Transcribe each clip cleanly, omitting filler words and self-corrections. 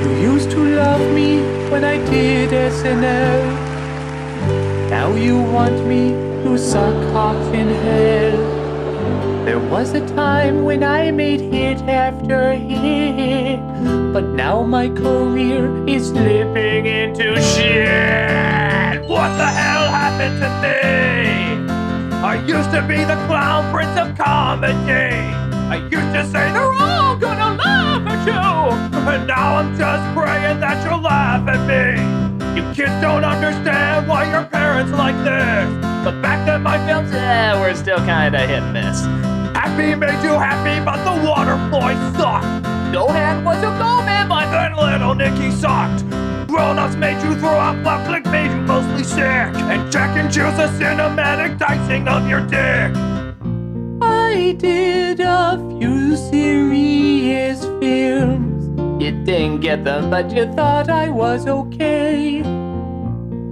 You used to love me when I did SNL. Now you want me to suck cocks in hell. There was a time when I made hit after hit, but now my career is slipping into shit. What the hell happened to me? I used to be the clown prince of comedy. I used to say they're all gonna laugh at you, and now I'm just praying that you'll laugh at me. You kids don't understand why your parents like this, but back then my films were still kinda hit and miss. Happy made you happy, but the water boy sucked. Gohan was a go man, but then little Nicky sucked. Grown-ups made you throw up, Left Click made you mostly sick, and Jack and Jill's a cinematic dicing of your dick. I did a few serious films. You didn't get them, but you thought I was okay.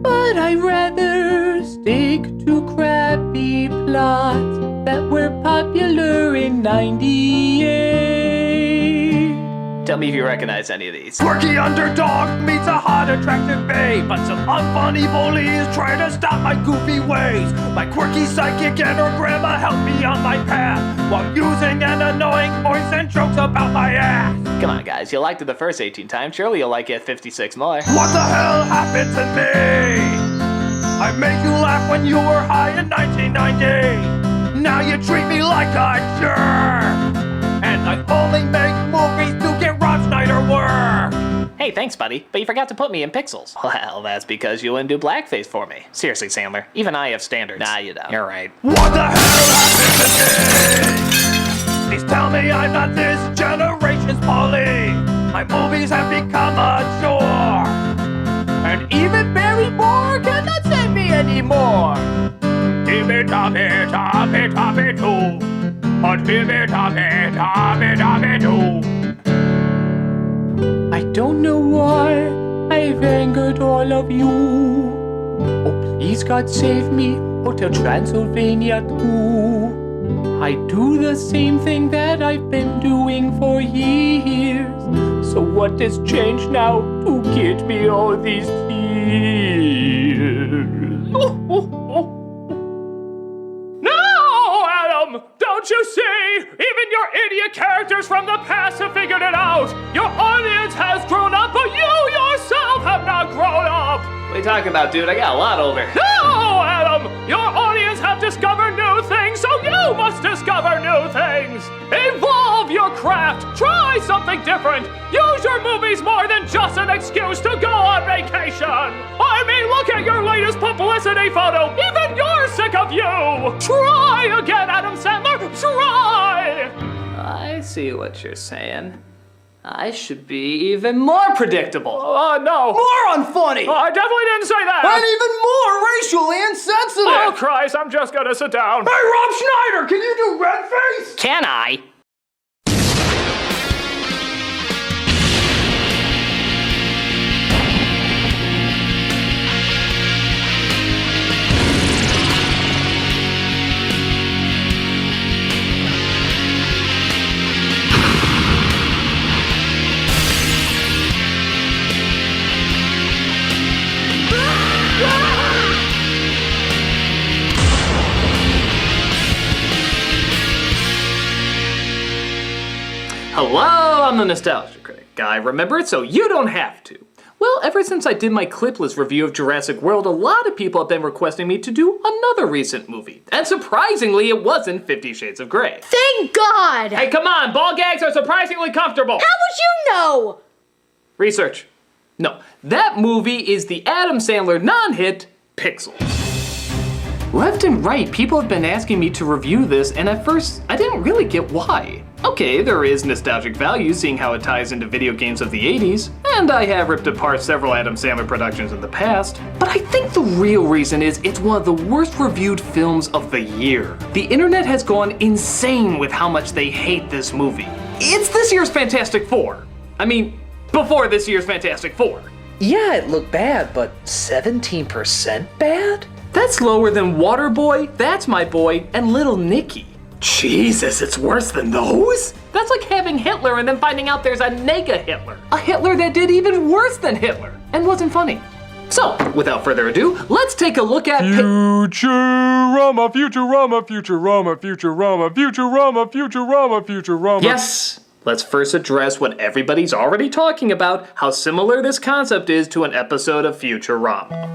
But I'd rather stick to crappy plots that were popular in '98. Tell me if you recognize any of these. Quirky underdog meets a hot, attractive babe, but some unfunny bullies try to stop my goofy ways. My quirky psychic and her grandma helped me on my path, while using an annoying voice and jokes about my ass. Come on, guys, you liked it the first 18 times. Surely you'll like it 56 more. What the hell happened to me? I made you laugh when you were high in 1990. Now you treat me like a jerk, and I only make movies to get Rob Schneider work. Hey, thanks, buddy, but you forgot to put me in pixels. Well, that's because you wouldn't do blackface for me. Seriously, Sandler, even I have standards. Nah, you don't. You're right. What the hell happened to me? Please tell me I'm not this generation's Polly. My movies have become a chore, and even Barrymore cannot save me anymore. Tippy-toppy-toppy-toppy too. Oh, tippy-toppy-toppy-toppy-too. I don't know why I've angered all of you. Oh, please God save me, Hotel Transylvania too. I do the same thing that I've been doing for years. So what has changed now to get me all these tears? Don't you see? Even your idiot characters from the past have figured it out. Your audience has grown up, but you yourself have not grown up. What are you talking about, dude? I got a lot older. No, Adam! Your audience have discovered new things, so you must discover new things. Evolve your craft. Try something different. Use your movies more than just an excuse to go on vacation. I mean, look at your latest publicity photo. Even you're sick of you. Try again, Adam Sandler. Try. I see what you're saying. I should be even more predictable. No. More unfunny. I definitely didn't say that. And even more racially insensitive. Oh, Christ, I'm just gonna sit down. Hey, Rob Schneider, can you do red face? Can I? Hello, I'm the Nostalgia Critic. I remember it so you don't have to. Well, ever since I did my clipless review of Jurassic World, a lot of people have been requesting me to do another recent movie. And surprisingly, it wasn't 50 Shades of Grey. Thank God! Hey, come on, ball gags are surprisingly comfortable. How would you know? Research. No, that movie is the Adam Sandler non-hit, Pixels. Left and right, people have been asking me to review this, and at first, I didn't really get why. Okay, there is nostalgic value seeing how it ties into video games of the 80s, and I have ripped apart several Adam Sandler productions in the past, but I think the real reason is it's one of the worst reviewed films of the year. The internet has gone insane with how much they hate this movie. It's this year's Fantastic Four. I mean, before this year's Fantastic Four. Yeah, it looked bad, but 17% bad? That's lower than Waterboy, That's My Boy, and Little Nicky. Jesus, it's worse than those? That's like having Hitler and then finding out there's a nega Hitler. A Hitler that did even worse than Hitler and wasn't funny. So, without further ado, let's take a look at Futurama, Futurama, Futurama, Futurama, Futurama, Futurama, Futurama. Yes, let's first address what everybody's already talking about, how similar this concept is to an episode of Futurama.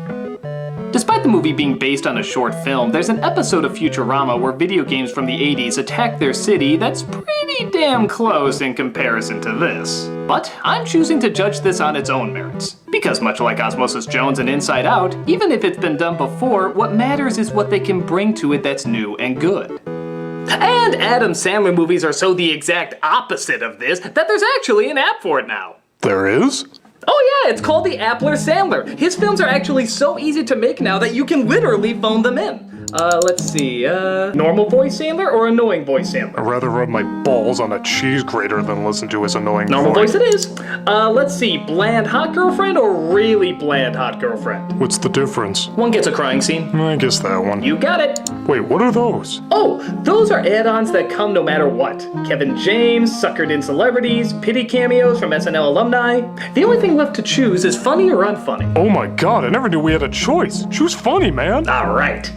Despite the movie being based on a short film, there's an episode of Futurama where video games from the 80s attack their city that's pretty damn close in comparison to this. But I'm choosing to judge this on its own merits. Because much like Osmosis Jones and Inside Out, even if it's been done before, what matters is what they can bring to it that's new and good. And Adam Sandler movies are so the exact opposite of this that there's actually an app for it now. There is? Oh yeah, it's called the Appler Sandler. His films are actually so easy to make now that you can literally phone them in. Let's see, normal voice Sandler or annoying voice Sandler? I'd rather rub my balls on a cheese grater than listen to his annoying Normal voice. voice it is. Let's see, bland hot girlfriend or really bland hot girlfriend? What's the difference? One gets a crying scene. I guess that one. You got it. Wait, what are those? Oh, those are add-ons that come no matter what. Kevin James, suckered in celebrities, pity cameos from SNL alumni. The only thing left to choose is funny or unfunny. Oh my god, I never knew we had a choice. Choose funny, man. All right.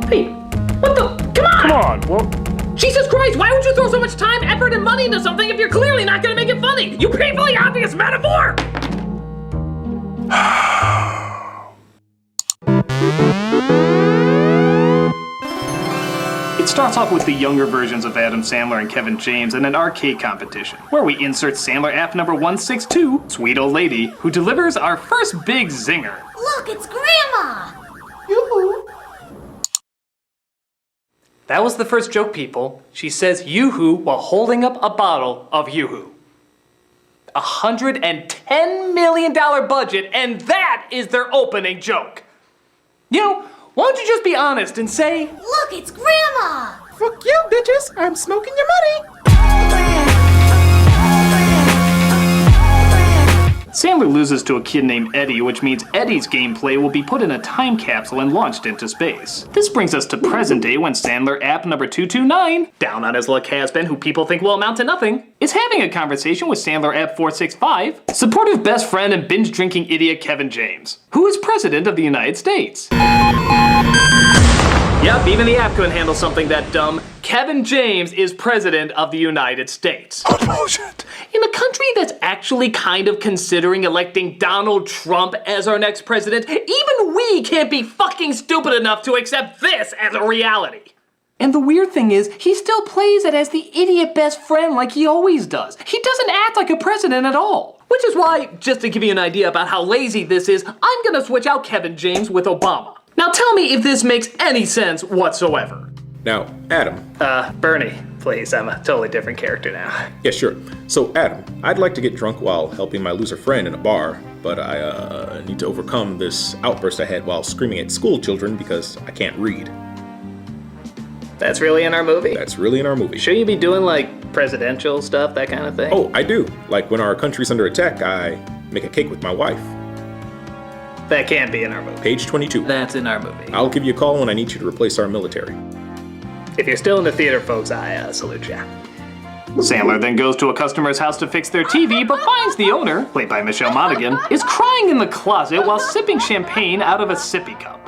Hey, what the? Come on! Come on, well, Jesus Christ, why would you throw so much time, effort, and money into something if you're clearly not gonna make it funny? You painfully obvious metaphor! It starts off with the younger versions of Adam Sandler and Kevin James in an arcade competition, where we insert Sandler app number 162, Sweet Old Lady, who delivers our first big zinger. Look, it's Grandma! Yoo-hoo. That was the first joke, people. She says yoo-hoo while holding up a bottle of yoo-hoo. $110 million budget, and that is their opening joke. You know, why don't you just be honest and say, Look, it's Grandma! Fuck you, bitches. I'm smoking your money. Sandler loses to a kid named Eddie, which means Eddie's gameplay will be put in a time capsule and launched into space. This brings us to present day when Sandler app number 229, down on his luck has-been who people think will amount to nothing, is having a conversation with Sandler app 465, supportive best friend and binge-drinking idiot Kevin James, who is president of the United States. Yep, even the app couldn't handle something that dumb. Kevin James is president of the United States. bullshit. In a country that's actually kind of considering electing Donald Trump as our next president, even we can't be fucking stupid enough to accept this as a reality. And the weird thing is, he still plays it as the idiot best friend like he always does. He doesn't act like a president at all. Which is why, just to give you an idea about how lazy this is, I'm gonna switch out Kevin James with Obama. Now tell me if this makes any sense whatsoever. Now, Adam. Bernie, please, I'm a totally different character now. Yeah, sure. So, Adam, I'd like to get drunk while helping my loser friend in a bar, but I need to overcome this outburst I had while screaming at school children because I can't read. That's really in our movie? That's really in our movie. Should you be doing like presidential stuff, that kind of thing? Oh, I do. Like when our country's under attack, I make a cake with my wife. That can't be in our movie. Page 22. That's in our movie. I'll give you a call when I need you to replace our military. If you're still in the theater, folks, I salute ya. Sandler then goes to a customer's house to fix their TV, but finds the owner, played by Michelle Monaghan, is crying in the closet while sipping champagne out of a sippy cup.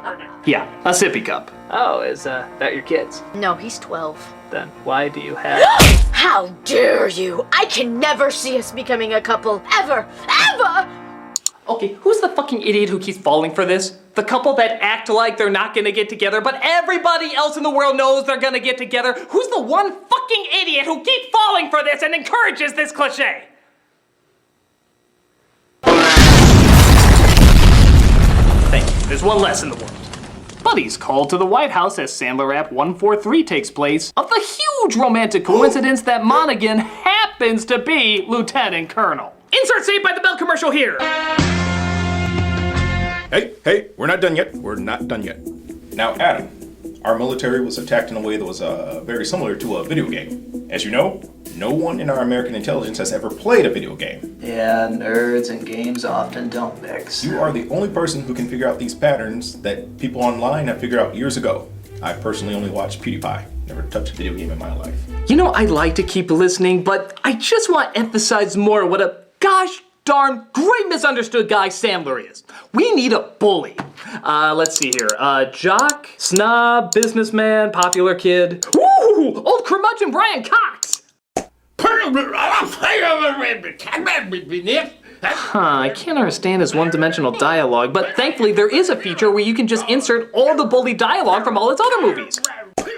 Yeah, a sippy cup. Oh, is that your kid's? No, he's 12. Then why do you have... How dare you! I can never see us becoming a couple, ever, ever! Okay, who's the fucking idiot who keeps falling for this? The couple that act like they're not gonna get together, but everybody else in the world knows they're gonna get together? Who's the one fucking idiot who keeps falling for this and encourages this cliche? Thank you. There's one less in the world. Buddy's called to the White House as Sandler app 143 takes place of the huge romantic coincidence that Monaghan happens to be Lieutenant Colonel. Insert Saved by the Bell commercial here. Hey, we're not done yet. We're not done yet. Now, Adam, our military was attacked in a way that was very similar to a video game. As you know, no one in our American intelligence has ever played a video game. Yeah, nerds and games often don't mix. You are the only person who can figure out these patterns that people online have figured out years ago. I personally only watched PewDiePie. Never touched a video game in my life. You know, I'd like to keep listening, but I just want to emphasize more what a gosh darn great misunderstood guy Sandler is. We need a bully. Let's see here. Jock, snob, businessman, popular kid. Woo! Old curmudgeon Brian Cox! I can't understand his one-dimensional dialogue, but thankfully there is a feature where you can just insert all the bully dialogue from all its other movies.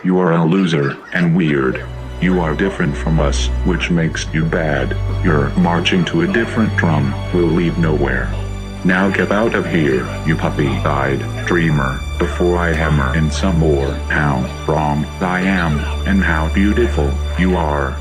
You are a loser and weird. You are different from us, which makes you bad. You're marching to a different drum. We'll lead nowhere. Now get out of here, you puppy-eyed dreamer, before I hammer in some more. How wrong I am, and how beautiful you are.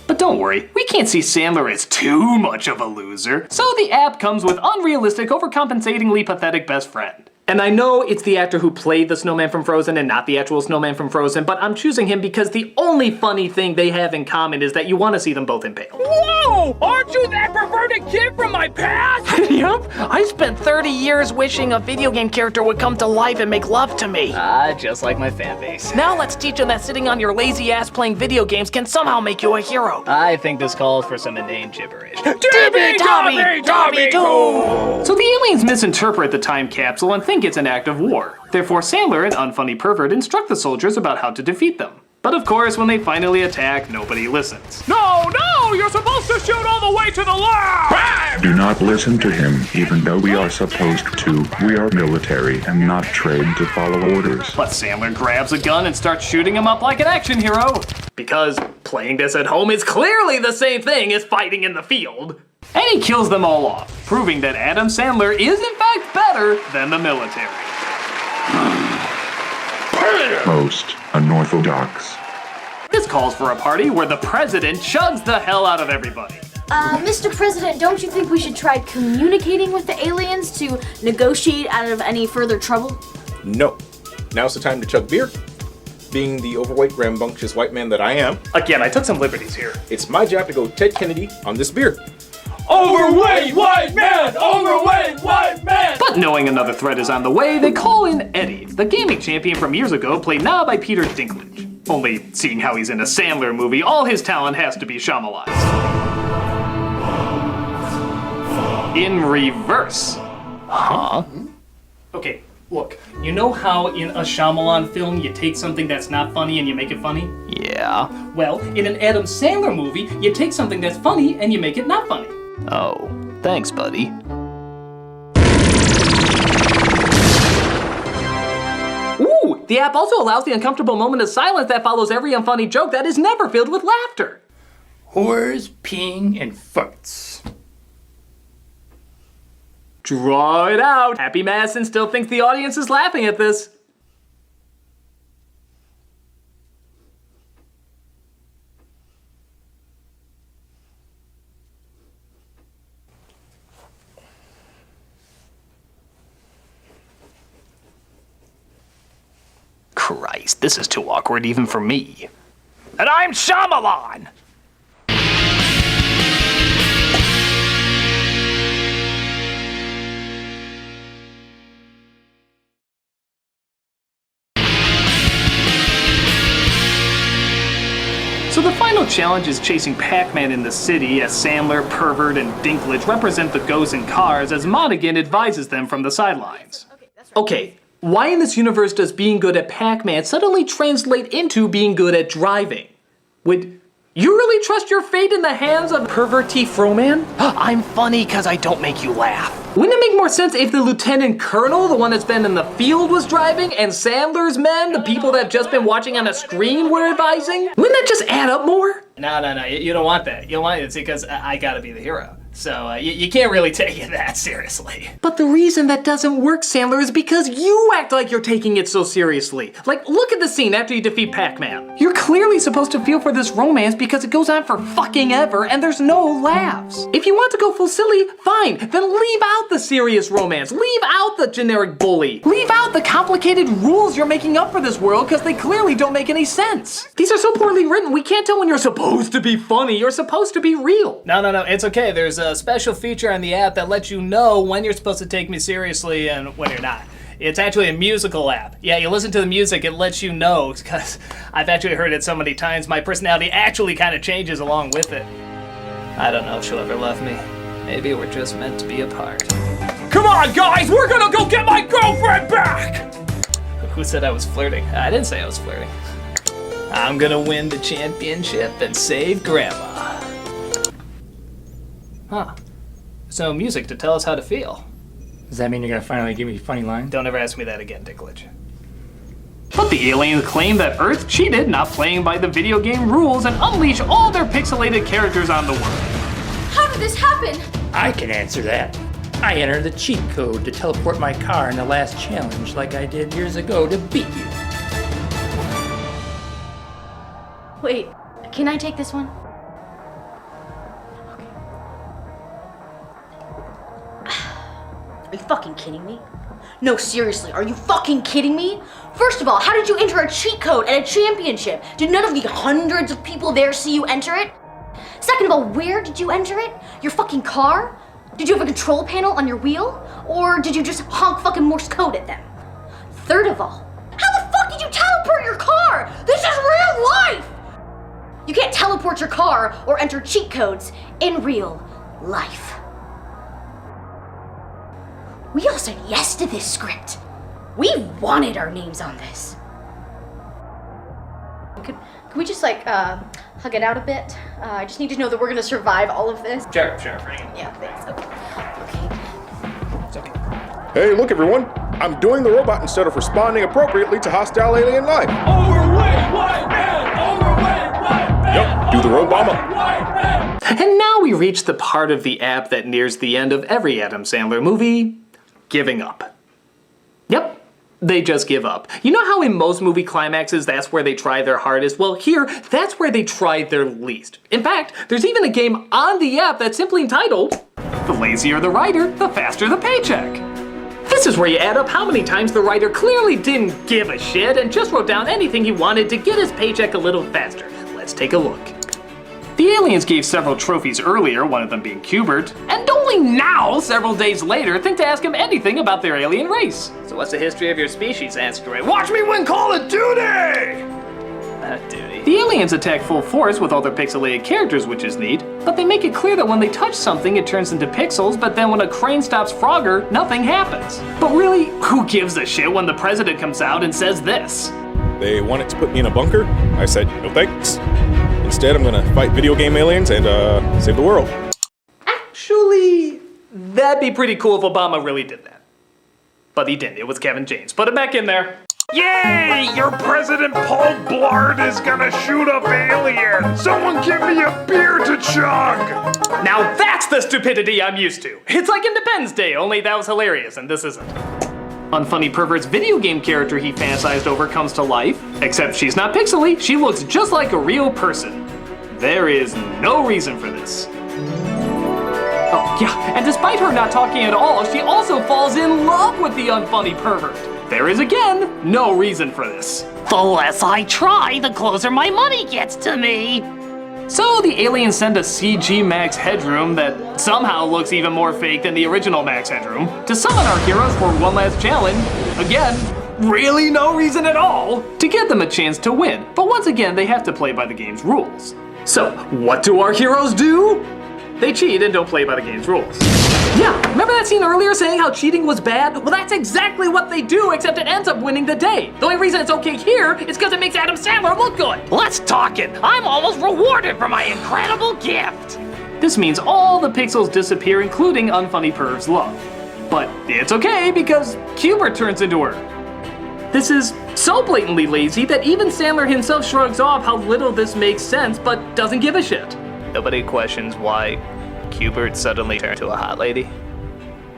But don't worry, we can't see Sandler as too much of a loser, so the app comes with unrealistic, overcompensatingly pathetic best friend. And I know it's the actor who played the snowman from Frozen and not the actual snowman from Frozen, but I'm choosing him because the only funny thing they have in common is that you want to see them both impaled. Whoa! Aren't you that perverted kid from my past? Yup. I spent 30 years wishing a video game character would come to life and make love to me. Just like my fan base. Now let's teach them that sitting on your lazy ass playing video games can somehow make you a hero. I think this calls for some inane gibberish. Tibby, Tommy, Tommy, too! So the aliens misinterpret the time capsule and think it's an act of war. Therefore, Sandler, an unfunny pervert, instruct the soldiers about how to defeat them. But of course, when they finally attack, nobody listens. No, you're supposed to shoot all the way to the left! Do not listen to him, even though we are supposed to. We are military and not trained to follow orders. But Sandler grabs a gun and starts shooting him up like an action hero. Because playing this at home is clearly the same thing as fighting in the field. And he kills them all off, proving that Adam Sandler is in fact better than the military. Most unorthodox. This calls for a party where the president chugs the hell out of everybody. Mr. President, don't you think we should try communicating with the aliens to negotiate out of any further trouble? No. Now's the time to chug beer. Being the overweight, rambunctious white man that I am, Again, I took some liberties here. it's my job to go Ted Kennedy on this beer. Overweight white man! Overweight white man! But knowing another threat is on the way, they call in Eddie, the gaming champion from years ago, played now by Peter Dinklage. Only, seeing how he's in a Sandler movie, all his talent has to be Shyamalanized. In reverse. Huh? Okay, look, you know how in a Shyamalan film you take something that's not funny and you make it funny? Yeah. Well, in an Adam Sandler movie, you take something that's funny and you make it not funny. Oh, thanks, buddy. Ooh, the app also allows the uncomfortable moment of silence that follows every unfunny joke that is never filled with laughter. Whores, peeing, and farts. Draw it out. Happy Madison still thinks the audience is laughing at this. Christ, this is too awkward even for me. And I'm Shyamalan! So the final challenge is chasing Pac-Man in the city as Sandler, Pervert, and Dinklage represent the ghosts in cars as Monaghan advises them from the sidelines. Okay, why in this universe does being good at Pac-Man suddenly translate into being good at driving? Would you really trust your fate in the hands of Perverty Froman? I'm funny because I don't make you laugh. Wouldn't it make more sense if the lieutenant colonel, the one that's been in the field, was driving, and Sandler's men, the people that have just been watching on a screen, were advising? Wouldn't that just add up more? No, you don't want that. You don't want it. It's because I gotta be the hero. So you can't really take it that seriously. But the reason that doesn't work, Sandler, is because you act like you're taking it so seriously. Like, look at the scene after you defeat Pac-Man. You're clearly supposed to feel for this romance because it goes on for fucking ever and there's no laughs. If you want to go full silly, fine. Then leave out the serious romance. Leave out the generic bully. Leave out the complicated rules you're making up for this world because they clearly don't make any sense. These are so poorly written, we can't tell when you're supposed to be funny. You're supposed to be real. No, it's okay. There's a special feature on the app that lets you know when you're supposed to take me seriously and when you're not. It's actually a musical app. Yeah, you listen to the music, it lets you know, because I've actually heard it so many times, my personality actually kind of changes along with it. I don't know if she'll ever love me. Maybe we're just meant to be apart. Come on, guys! We're gonna go get my girlfriend back! Who said I was flirting? I didn't say I was flirting. I'm gonna win the championship and save Grandma. Huh. There's no music to tell us how to feel. Does that mean you're gonna finally give me a funny line? Don't ever ask me that again, Dicklage. But the aliens claim that Earth cheated, not playing by the video game rules, and unleash all their pixelated characters on the world. How did this happen? I can answer that. I entered the cheat code to teleport my car in the last challenge like I did years ago to beat you. Wait, can I take this one? Are you fucking kidding me? No, seriously, are you fucking kidding me? First of all, how did you enter a cheat code at a championship? Did none of the hundreds of people there see you enter it? Second of all, where did you enter it? Your fucking car? Did you have a control panel on your wheel? Or did you just honk fucking Morse code at them? Third of all, how the fuck did you teleport your car? This is real life! You can't teleport your car or enter cheat codes in real life. We all said yes to this script. We wanted our names on this. Could we just hug it out a bit? I just need to know that we're gonna survive all of this. Sure. Yeah, thanks. It's okay. Hey, look everyone! I'm doing the robot instead of responding appropriately to hostile alien life. Overweight white man! Overweight white man! Yep, do the Robama. And now we reach the part of the app that nears the end of every Adam Sandler movie, giving up. Yep. They just give up. You know how in most movie climaxes that's where they try their hardest? Well, here, that's where they try their least. In fact, there's even a game on the app that's simply entitled, The Lazier the Writer, the Faster the Paycheck. This is where you add up how many times the writer clearly didn't give a shit and just wrote down anything he wanted to get his paycheck a little faster. Let's take a look. The aliens gave several trophies earlier, one of them being Cubert, and only now, several days later, think to ask him anything about their alien race. So what's the history of your species, asteroid? Watch me win Call of Duty! Duty. The aliens attack full force with all their pixelated characters, which is neat, but they make it clear that when they touch something, it turns into pixels, but then when a crane stops Frogger, nothing happens. But really, who gives a shit when the president comes out and says this? They wanted to put me in a bunker. I said, no thanks. Instead, I'm gonna fight video game aliens and save the world. Actually, that'd be pretty cool if Obama really did that. But he didn't. It was Kevin James. Put it back in there. Yay! Your President Paul Blart is gonna shoot up aliens! Someone give me a beer to chug! Now that's the stupidity I'm used to. It's like Independence Day, only that was hilarious, and this isn't. Unfunny Pervert's video game character he fantasized over comes to life, except she's not pixely, she looks just like a real person. There is no reason for this. Oh, yeah, and despite her not talking at all, she also falls in love with the unfunny pervert. There is, again, no reason for this. The less I try, the closer my money gets to me. So the aliens send a CG Max Headroom that somehow looks even more fake than the original Max Headroom to summon our heroes for one last challenge. Again, really no reason at all, to give them a chance to win. But once again, they have to play by the game's rules. So, what do our heroes do? They cheat and don't play by the game's rules. Yeah, remember that scene earlier saying how cheating was bad? Well, that's exactly what they do, except it ends up winning the day. The only reason it's okay here is because it makes Adam Sandler look good. Let's talk it. I'm almost rewarded for my incredible gift. This means all the pixels disappear, including Unfunny Perv's love. But it's okay because Cubert turns into her. This is so blatantly lazy that even Sandler himself shrugs off how little this makes sense, but doesn't give a shit. Nobody questions why Cubert suddenly turned to a hot lady.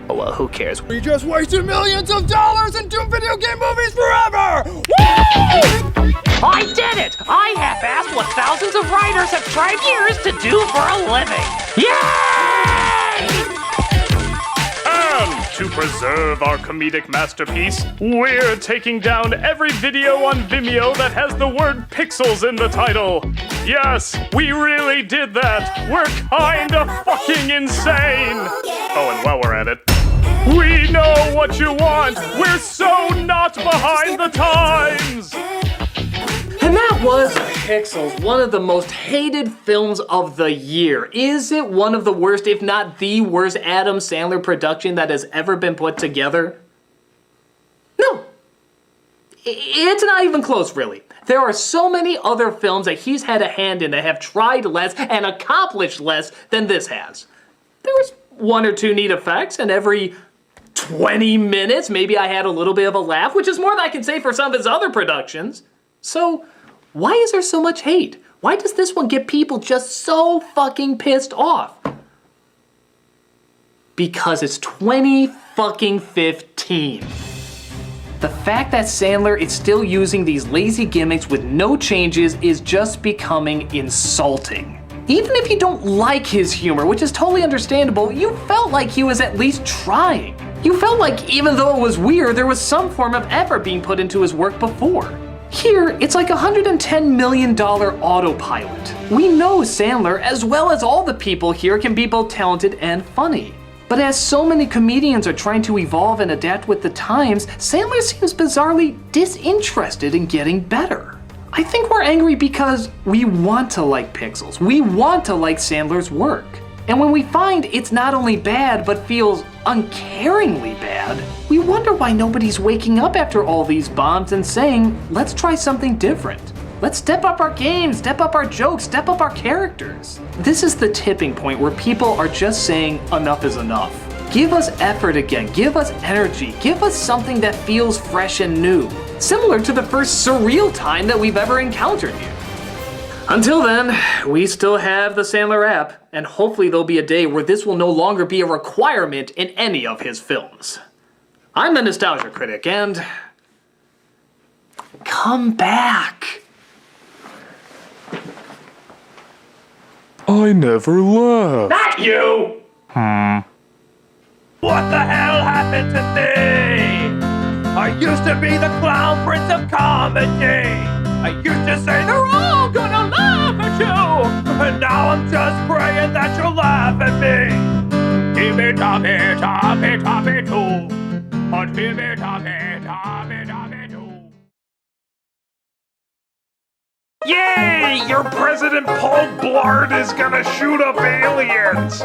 Oh well, who cares? We just wasted millions of dollars and do video game movies forever! Woo! I did it! I half-assed what thousands of writers have tried years to do for a living. Yay! And to preserve our comedic masterpiece, we're taking down every video on Vimeo that has the word pixels in the title. Yes, we really did that. We're kinda fucking insane. Oh, and while we're at it, we know what you want. We're so not behind the times. And that was Pixels, one of the most hated films of the year. Is it one of the worst, if not the worst, Adam Sandler production that has ever been put together? No. It's not even close, really. There are so many other films that he's had a hand in that have tried less and accomplished less than this has. There was one or two neat effects, and every 20 minutes, maybe I had a little bit of a laugh, which is more than I can say for some of his other productions. So, why is there so much hate? Why does this one get people just so fucking pissed off? Because it's 2015. The fact that Sandler is still using these lazy gimmicks with no changes is just becoming insulting. Even if you don't like his humor, which is totally understandable, you felt like he was at least trying. You felt like even though it was weird, there was some form of effort being put into his work before. Here, it's like $110 million autopilot. We know Sandler, as well as all the people here, can be both talented and funny. But as so many comedians are trying to evolve and adapt with the times, Sandler seems bizarrely disinterested in getting better. I think we're angry because we want to like Pixels. We want to like Sandler's work. And when we find it's not only bad, but feels uncaringly bad, we wonder why nobody's waking up after all these bombs and saying, let's try something different. Let's step up our game, step up our jokes, step up our characters. This is the tipping point where people are just saying enough is enough. Give us effort again, give us energy, give us something that feels fresh and new. Similar to the first surreal time that we've ever encountered you. Until then, we still have the Sandler app, and hopefully there'll be a day where this will no longer be a requirement in any of his films. I'm the Nostalgia Critic, and come back. I never left. Not you! What the hell happened to me? I used to be the clown prince of comedy. I used to say they're all gonna laugh at you. And now I'm just praying that you'll laugh at me. Timmy, Tommy, Tommy, Tommy, too. Oh, Timmy, Tommy, Tommy, Tommy, too. Yay! Your President Paul Blart is gonna shoot up aliens!